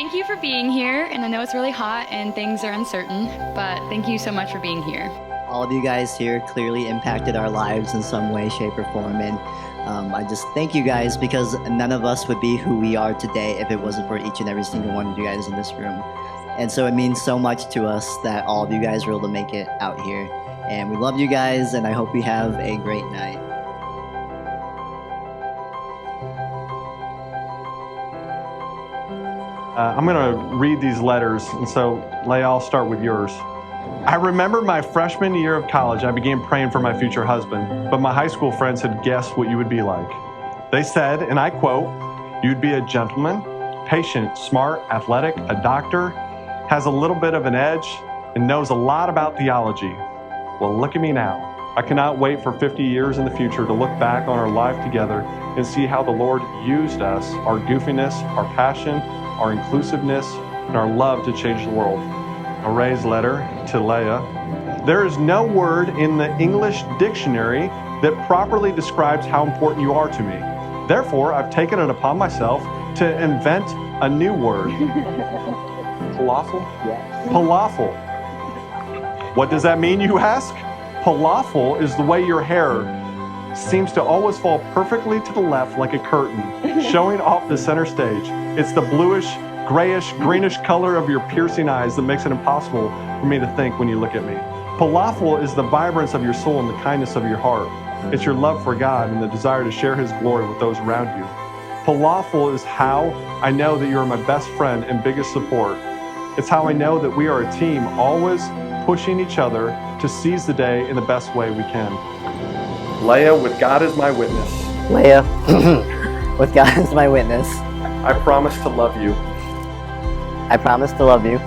thank you for being here, and I know it's really hot and things are uncertain, but thank you so much for being here. All of you guys here clearly impacted our lives in some way, shape, or form, and I just thank you guys, because none of us would be who we are today if it wasn't for each and every single one of you guys in this room. And so it means so much to us that all of you guys were able to make it out here. And we love you guys, and I hope you have a great night. I'm going to read these letters, and so Leia, I'll start with yours. I remember my freshman year of college, I began praying for my future husband, but my high school friends had guessed what you would be like. They said, and I quote, "You'd be a gentleman, patient, smart, athletic, a doctor, has a little bit of an edge, and knows a lot about theology." Well, look at me now. I cannot wait for 50 years in the future to look back on our life together and see how the Lord used us, our goofiness, our passion, our inclusiveness, and our love to change the world. A raised letter to Leia. There is no word in the English dictionary that properly describes how important you are to me. Therefore, I've taken it upon myself to invent a new word. Falafel? Yes. Falafel. What does that mean, you ask? Falafel is the way your hair seems to always fall perfectly to the left like a curtain, showing off the center stage. It's the bluish, grayish, greenish color of your piercing eyes that makes it impossible for me to think when you look at me. Falafel is the vibrance of your soul and the kindness of your heart. It's your love for God and the desire to share His glory with those around you. Falafel is how I know that you are my best friend and biggest support. It's how I know that we are a team, always pushing each other to seize the day in the best way we can. Leia, with God as my witness. Leia, with God as my witness. I promise to love you. I promise to love you.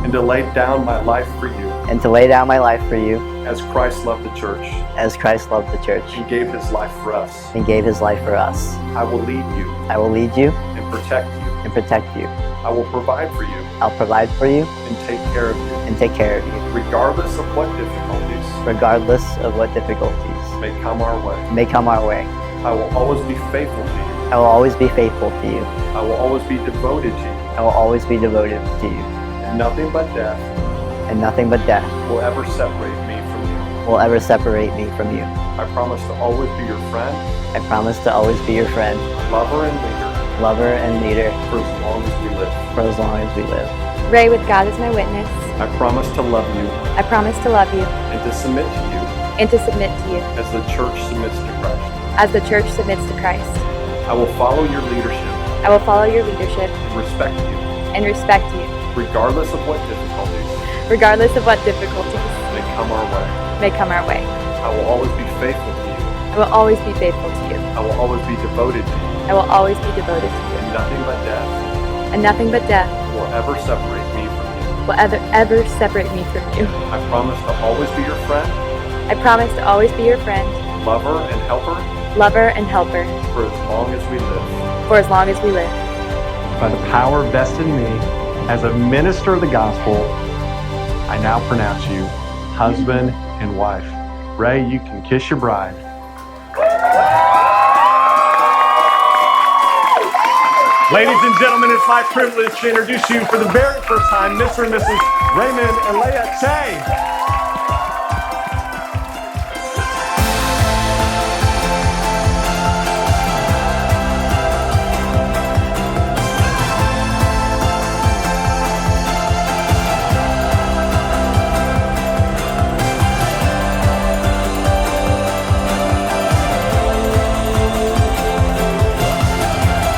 And to lay down my life for you. And to lay down my life for you. As Christ loved the church. As Christ loved the church. And gave His life for us. And gave His life for us. I will lead you. I will lead you. And protect you. And protect you. I will provide for you. I'll provide for you. And take care of you. And take care of you. Regardless of what difficulties. Regardless of what difficulties. May come our way. May come our way. I will always be faithful to you. I will always be faithful to you. I will always be devoted to you. I will always be devoted to you. And nothing but death. And nothing but death. Will ever separate me from you. Will ever separate me from you. I promise to always be your friend. I promise to always be your friend. Lover and leader. Lover and leader. For as long as we live. For as long as we live. Ray, with God as my witness. I promise to love you. I promise to love you. And to submit to you. And to submit to you. As the church submits to Christ. As the church submits to Christ. I will follow your leadership. I will follow your leadership. And respect you. And respect you. Regardless of what difficulties. Regardless of what difficulties. May come our way. May come our way. I will always be faithful to you. I will always be faithful to you. I will always be devoted to you. I will always be devoted to you. And nothing but death. And nothing but death. Will ever separate me from you. Will ever separate me from you. I promise to always be your friend. I promise to always be your friend. Lover and helper. Lover and helper. For as long as we live. For as long as we live. By the power vested in me as a minister of the gospel, I now pronounce you husband and wife. Ray, you can kiss your bride. Ladies and gentlemen, it's my privilege to introduce you for the very first time, Mr. and Mrs. Raymond and Leia Tay.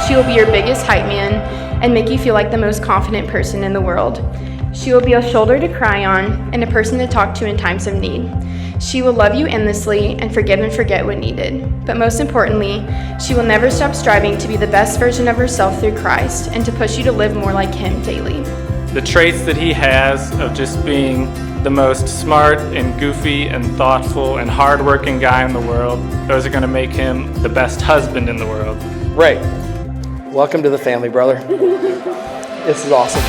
She will be your biggest hype man and make you feel like the most confident person in the world. She will be a shoulder to cry on and a person to talk to in times of need. She will love you endlessly and forgive and forget when needed. But most importantly, she will never stop striving to be the best version of herself through Christ and to push you to live more like Him daily. The traits that he has of just being the most smart and goofy and thoughtful and hardworking guy in the world, those are going to make him the best husband in the world. Ray, welcome to the family, brother. This is awesome.